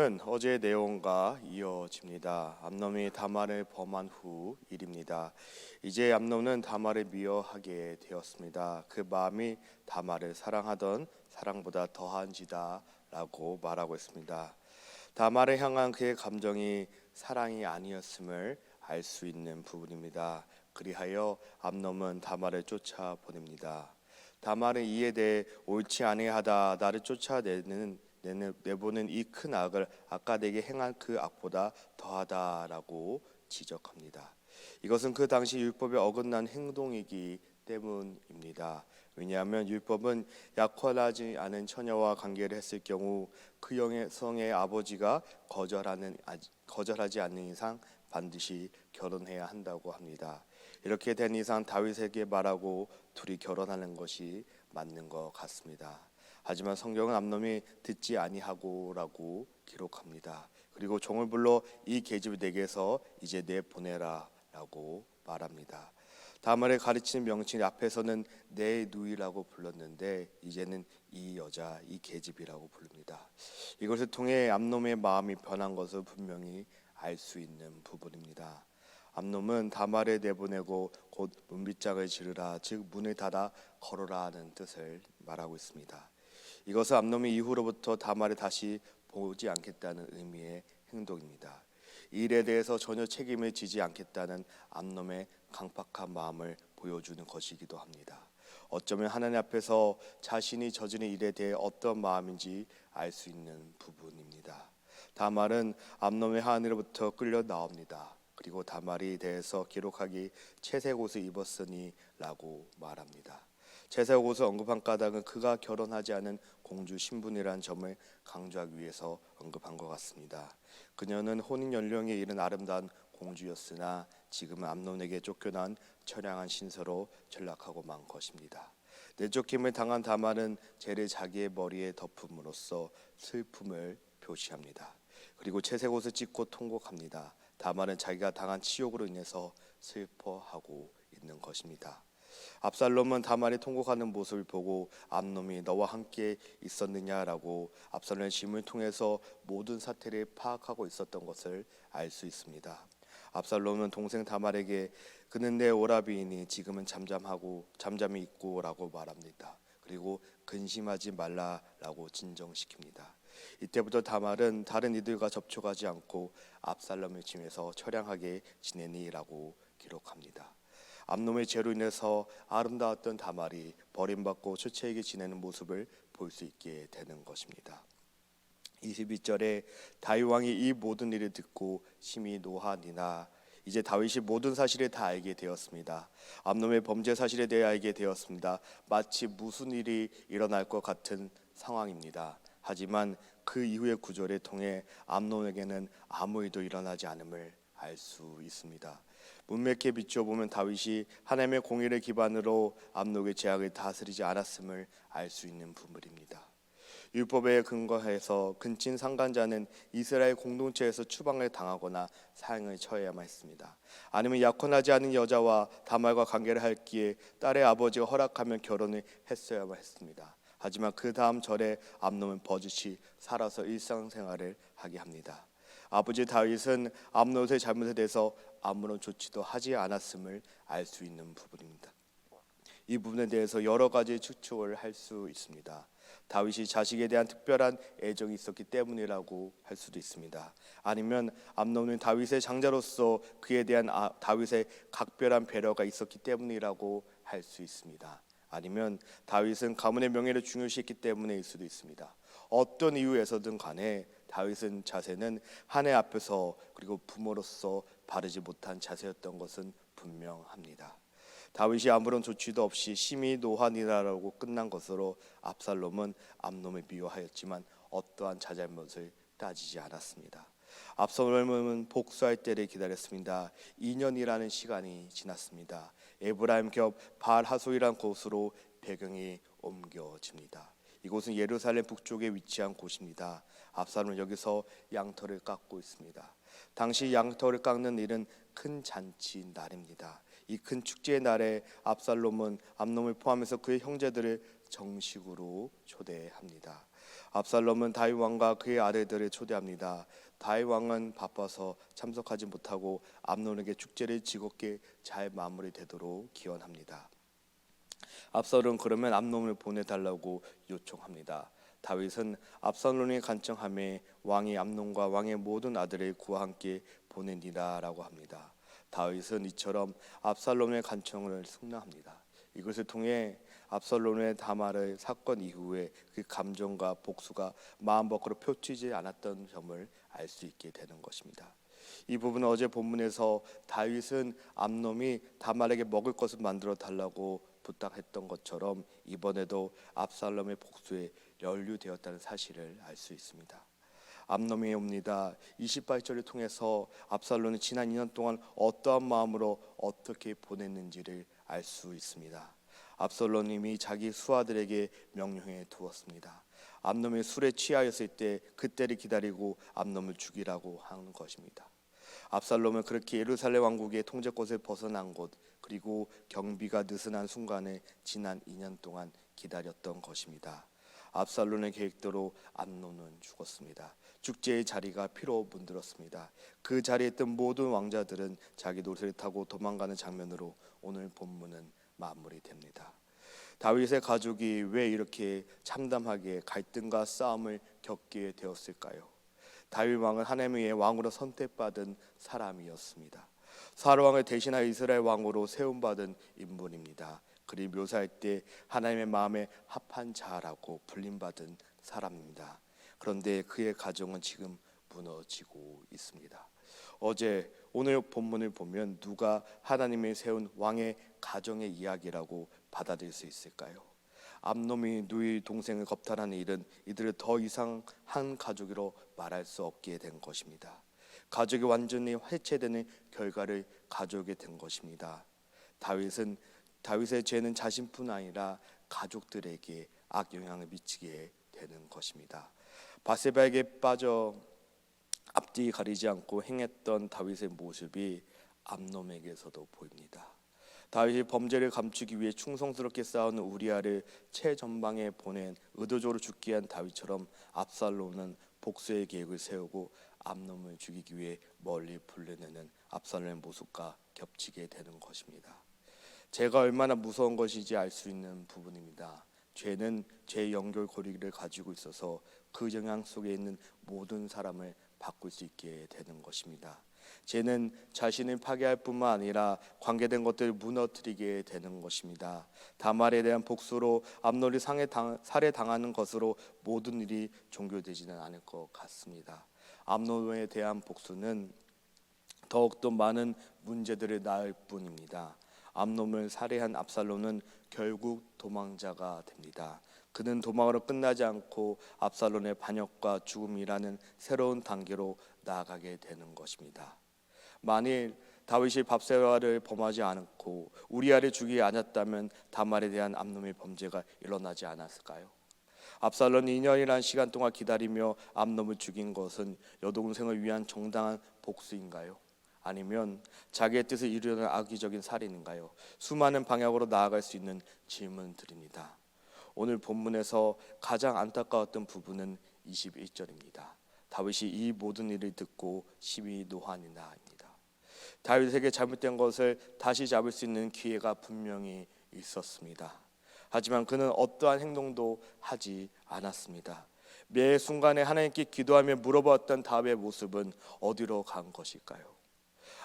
본문은 어제의 내용과 이어집니다. 암논이 다말을 범한 후 일입니다. 이제 암논은 다말을 미워하게 되었습니다. 그 마음이 다말을 사랑하던 사랑보다 더한지다 라고 말하고 있습니다. 다말을 향한 그의 감정이 사랑이 아니었음을 알 수 있는 부분입니다. 그리하여 암논은 다말을 쫓아보냅니다. 다말은 이에 대해 옳지 아니하다, 나를 내보는 이 큰 악을 아까 내게 행한 그 악보다 더하다라고 지적합니다. 이것은 그 당시 율법에 어긋난 행동이기 때문입니다. 왜냐하면 율법은 약혼하지 않은 처녀와 관계를 했을 경우 그 여성의 아버지가 거절하지 않는 이상 반드시 결혼해야 한다고 합니다. 이렇게 된 이상 다윗에게 말하고 둘이 결혼하는 것이 맞는 것 같습니다. 하지만 성경은 암논이 듣지 아니하고라고 기록합니다. 그리고 종을 불러 이 계집을 내게서 이제 내보내라라고 말합니다. 다말을 가르치는 명칭 앞에서는 내 누이라고 불렀는데 이제는 이 여자, 이 계집이라고 부릅니다. 이것을 통해 암논의 마음이 변한 것을 분명히 알 수 있는 부분입니다. 암논은 다말을 내보내고 곧 문빗장을 지르라, 즉 문을 닫아 걸어라 하는 뜻을 말하고 있습니다. 이것은 암논이 이후로부터 다말을 다시 보지 않겠다는 의미의 행동입니다. 이 일에 대해서 전혀 책임을 지지 않겠다는 암논의 강팍한 마음을 보여주는 것이기도 합니다. 어쩌면 하나님 앞에서 자신이 저지른 일에 대해 어떤 마음인지 알 수 있는 부분입니다. 다말은 암논의 하늘로부터 끌려 나옵니다. 그리고 다말이 대해서 기록하기 채색 옷을 입었으니 라고 말합니다. 채색 옷을 언급한 까닭은 그가 결혼하지 않은 공주 신분이라는 점을 강조하기 위해서 언급한 것 같습니다. 그녀는 혼인 연령에 이른 아름다운 공주였으나 지금은 암논에게 쫓겨난 처량한 신세로 전락하고 만 것입니다. 내쫓김을 당한 다말은 죄를 자기의 머리에 덮음으로써 슬픔을 표시합니다. 그리고 채색 옷을 찢고 통곡합니다. 다말은 자기가 당한 치욕으로 인해서 슬퍼하고 있는 것입니다. 압살롬은 다말이 통곡하는 모습을 보고 암논이 너와 함께 있었느냐라고 압살롬의 짐을 통해서 모든 사태를 파악하고 있었던 것을 알 수 있습니다. 압살롬은 동생 다말에게 그는 내 오라비이니 지금은 잠잠히 있고라고 말합니다. 그리고 근심하지 말라라고 진정시킵니다. 이때부터 다말은 다른 이들과 접촉하지 않고 압살롬의 짐에서 처량하게 지내니라고 기록합니다. 암논의 죄로 인해서 아름다웠던 다말이 버림받고 초췌하게 지내는 모습을 볼 수 있게 되는 것입니다. 22절에 다윗 왕이 이 모든 일을 듣고 심히 노하니라. 이제 다윗이 모든 사실을 다 알게 되었습니다. 암논의 범죄 사실에 대해 알게 되었습니다. 마치 무슨 일이 일어날 것 같은 상황입니다. 하지만 그 이후의 구절을 통해 암논에게는 아무 일도 일어나지 않음을 알 수 있습니다. 문맥에 비춰보면 다윗이 하나님의 공의를 기반으로 암논의 죄악을 다스리지 않았음을 알 수 있는 부분입니다. 율법에 근거해서 근친 상간자는 이스라엘 공동체에서 추방을 당하거나 사형을 처해야만 했습니다. 아니면 약혼하지 않은 여자와 다말과 관계를 할 기에 딸의 아버지가 허락하면 결혼을 했어야만 했습니다. 하지만 그 다음 절에 암논은 버젓이 살아서 일상생활을 하게 합니다. 아버지 다윗은 암논의 잘못에 대해서 아무런 조치도 하지 않았음을 알 수 있는 부분입니다. 이 부분에 대해서 여러 가지 추측을 할 수 있습니다. 다윗이 자식에 대한 특별한 애정이 있었기 때문이라고 할 수도 있습니다. 아니면 암논은 다윗의 장자로서 그에 대한 다윗의 각별한 배려가 있었기 때문이라고 할 수 있습니다. 아니면 다윗은 가문의 명예를 중요시했기 때문일 수도 있습니다. 어떤 이유에서든 간에 다윗은 자세는 하나님 앞에서 그리고 부모로서 바르지 못한 자세였던 것은 분명합니다. 다윗이 아무런 조치도 없이 심히 노하니라라고 끝난 것으로 압살롬은 암논을 미워하였지만 어떠한 자잘못을 따지지 않았습니다. 압살롬은 복수할 때를 기다렸습니다. 2년이라는 시간이 지났습니다. 에브라임 겹 바알하솔이라는 곳으로 배경이 옮겨집니다. 이곳은 예루살렘 북쪽에 위치한 곳입니다. 압살롬은 여기서 양털을 깎고 있습니다. 당시 양털을 깎는 일은 큰 잔치 날입니다. 이 큰 축제의 날에 압살롬은 암논을 포함해서 그의 형제들을 정식으로 초대합니다. 압살롬은 다윗 왕과 그의 아들들을 초대합니다. 다윗 왕은 바빠서 참석하지 못하고 암논에게 축제를 즐겁게 잘 마무리되도록 기원합니다. 압살롬은 그러면 암논을 보내달라고 요청합니다. 다윗은 압살롬이 간청함에 왕이 암논과 왕의 모든 아들을 그와 함께 보내니라라고 합니다. 다윗은 이처럼 압살롬의 간청을 승낙합니다. 이것을 통해 압살롬의 다말의 사건 이후에 그 감정과 복수가 마음 밖으로 표치지 않았던 점을 알 수 있게 되는 것입니다. 이 부분은 어제 본문에서 다윗은 암논이 다말에게 먹을 것을 만들어 달라고 부탁했던 것처럼 이번에도 압살롬의 복수에 연루되었다는 사실을 알 수 있습니다. 암논이 옵니다. 28절을 통해서 압살롬이 지난 2년 동안 어떠한 마음으로 어떻게 보냈는지를 알 수 있습니다. 압살롬이 자기 수하들에게 명령해 두었습니다. 암논이 술에 취하였을 때 그때를 기다리고 암논을 죽이라고 하는 것입니다. 압살롬은 그렇게 예루살렘 왕국의 통제권을 벗어난 곳 그리고 경비가 느슨한 순간에 지난 2년 동안 기다렸던 것입니다. 압살롬의 계획대로 암논은 죽었습니다. 축제의 자리가 피로 문드렀습니다. 그 자리에 있던 모든 왕자들은 자기 노새를 타고 도망가는 장면으로 오늘 본문은 마무리됩니다. 다윗의 가족이 왜 이렇게 참담하게 갈등과 싸움을 겪게 되었을까요? 다윗 왕은 하나님의 왕으로 선택받은 사람이었습니다. 사울 왕을 대신하여 이스라엘 왕으로 세움받은 인물입니다. 그리 묘사할 때 하나님의 마음에 합한 자라고 불림받은 사람입니다. 그런데 그의 가정은 지금 무너지고 있습니다. 오늘 본문을 보면 누가 하나님이 세운 왕의 가정의 이야기라고 받아들일 수 있을까요? 암논이 누이 동생을 겁탈하는 일은 이들을 더 이상 한 가족으로 말할 수 없게 된 것입니다. 가족이 완전히 해체되는 결과를 가져오게 된 것입니다. 다윗의 죄는 자신뿐 아니라 가족들에게 악영향을 미치게 되는 것입니다. 바세바에게 빠져 앞뒤 가리지 않고 행했던 다윗의 모습이 암논에게서도 보입니다. 다윗이 범죄를 감추기 위해 충성스럽게 싸우는 우리아를 최전방에 보낸 의도적으로 죽게 한 다윗처럼 압살롬은 복수의 계획을 세우고 암논을 죽이기 위해 멀리 불러내는 압살롬의 모습과 겹치게 되는 것입니다. 죄가 얼마나 무서운 것인지 알 수 있는 부분입니다. 죄는 죄의 연결고리를 가지고 있어서 그 영향 속에 있는 모든 사람을 바꿀 수 있게 되는 것입니다. 죄는 자신을 파괴할 뿐만 아니라 관계된 것들을 무너뜨리게 되는 것입니다. 다말에 대한 복수로 암논이 살해당하는 것으로 모든 일이 종결되지는 않을 것 같습니다. 암논에 대한 복수는 더욱더 많은 문제들을 낳을 뿐입니다. 암논을 살해한 압살롬은 결국 도망자가 됩니다. 그는 도망으로 끝나지 않고 압살롬의 반역과 죽음이라는 새로운 단계로 나아가게 되는 것입니다. 만일 다윗이 밥세와를 범하지 않고 우리아를 죽이지 않았다면 다말에 대한 암논의 범죄가 일어나지 않았을까요? 압살롬이 2년이라는 시간 동안 기다리며 암논을 죽인 것은 여동생을 위한 정당한 복수인가요? 아니면 자기의 뜻을 이루려는 악의적인 살인인가요? 수많은 방향으로 나아갈 수 있는 질문들입니다. 오늘 본문에서 가장 안타까웠던 부분은 21절입니다. 다윗이 이 모든 일을 듣고 심히 노하니 나입니다. 다윗에게 잘못된 것을 다시 잡을 수 있는 기회가 분명히 있었습니다. 하지만 그는 어떠한 행동도 하지 않았습니다. 매 순간에 하나님께 기도하며 물어봤던 다윗의 모습은 어디로 간 것일까요?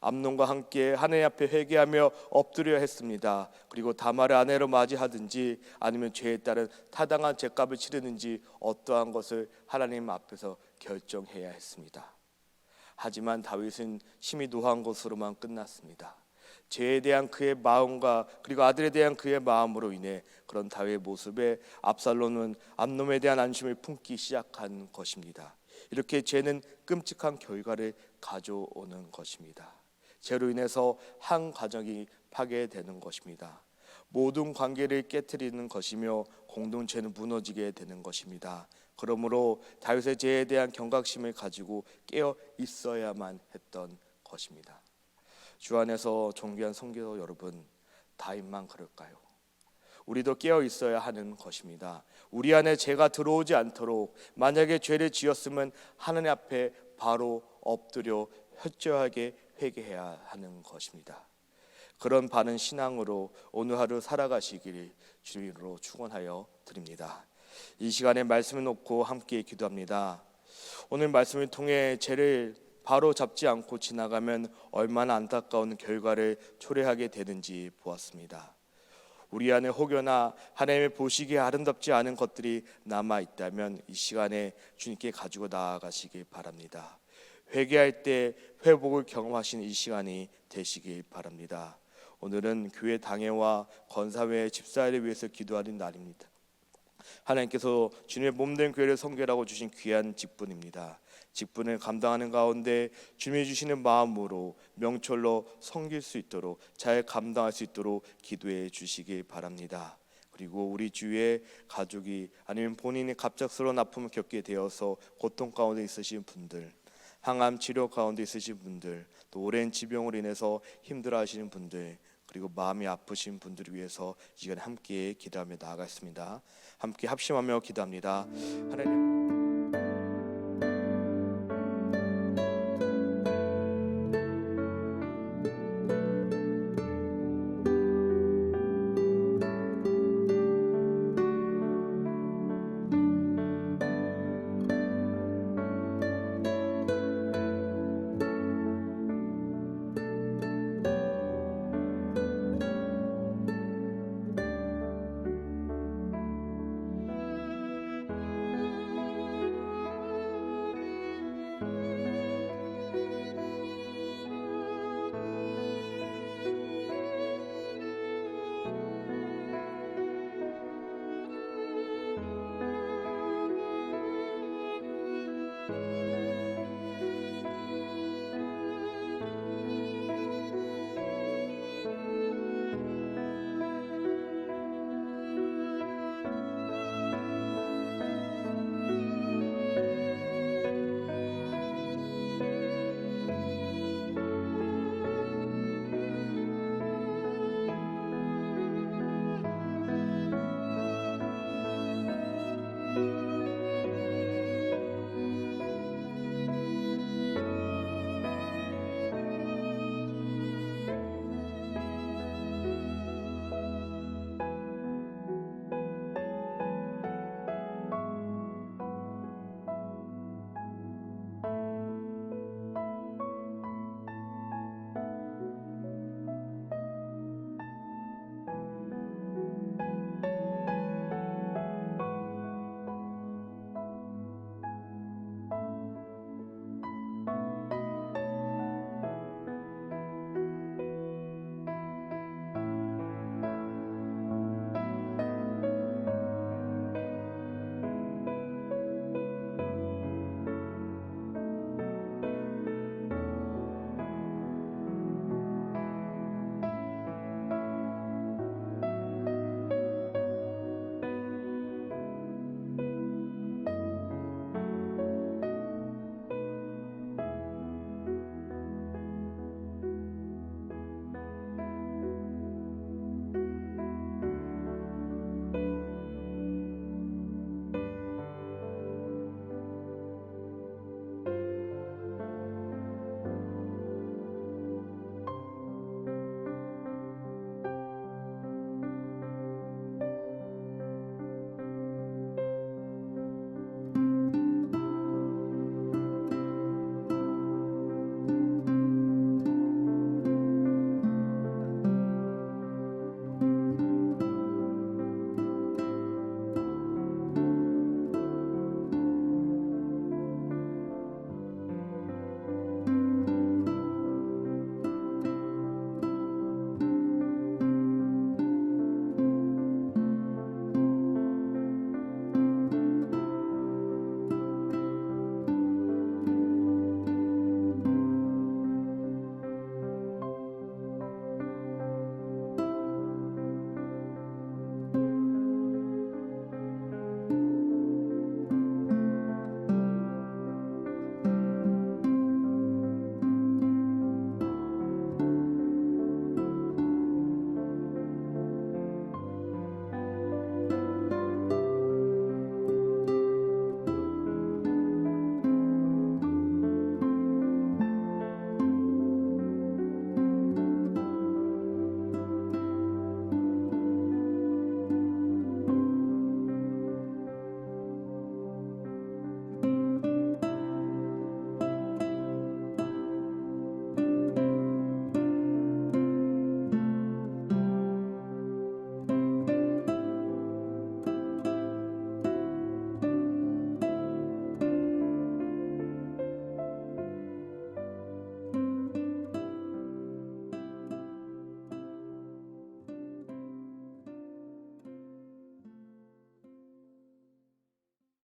암논과 함께 하나님 앞에 회개하며 엎드려 했습니다. 그리고 다말을 아내로 맞이하든지 아니면 죄에 따른 타당한 죄값을 치르는지 어떠한 것을 하나님 앞에서 결정해야 했습니다. 하지만 다윗은 심히 노한 것으로만 끝났습니다. 죄에 대한 그의 마음과 그리고 아들에 대한 그의 마음으로 인해 그런 다윗의 모습에 압살롬은 암논에 대한 안심을 품기 시작한 것입니다. 이렇게 죄는 끔찍한 결과를 가져오는 것입니다. 죄로 인해서 한 가정이 파괴되는 것입니다. 모든 관계를 깨트리는 것이며 공동체는 무너지게 되는 것입니다. 그러므로 다윗의 죄에 대한 경각심을 가지고 깨어 있어야만 했던 것입니다. 주 안에서 존귀한 성도 여러분, 다윗만 그럴까요? 우리도 깨어 있어야 하는 것입니다. 우리 안에 죄가 들어오지 않도록 만약에 죄를 지었으면 하나님 앞에 바로 엎드려 철저하게 회개해야 하는 것입니다. 그런 바른 신앙으로 오늘 하루 살아가시기를 주님으로 축원하여 드립니다. 이 시간에 말씀을 놓고 함께 기도합니다. 오늘 말씀을 통해 죄를 바로 잡지 않고 지나가면 얼마나 안타까운 결과를 초래하게 되는지 보았습니다. 우리 안에 혹여나 하나님의 보시기에 아름답지 않은 것들이 남아 있다면 이 시간에 주님께 가지고 나아가시길 바랍니다. 회개할 때 회복을 경험하신 이 시간이 되시길 바랍니다. 오늘은 교회 당회와 권사회 집사회를 위해서 기도하는 날입니다. 하나님께서 주님의 몸된 교회를 성결하고 주신 귀한 직분입니다. 직분을 감당하는 가운데 주님이 주시는 마음으로 명철로 섬길 수 있도록 잘 감당할 수 있도록 기도해 주시길 바랍니다. 그리고 우리 주위에 가족이 아니면 본인이 갑작스러운 아픔을 겪게 되어서 고통 가운데 있으신 분들, 항암 치료 가운데 있으신 분들, 또 오랜 지병으로 인해서 힘들어하시는 분들, 그리고 마음이 아프신 분들을 위해서 이 시간에 함께 기도하며 나아가겠습니다. 함께 합심하며 기도합니다. 하나님.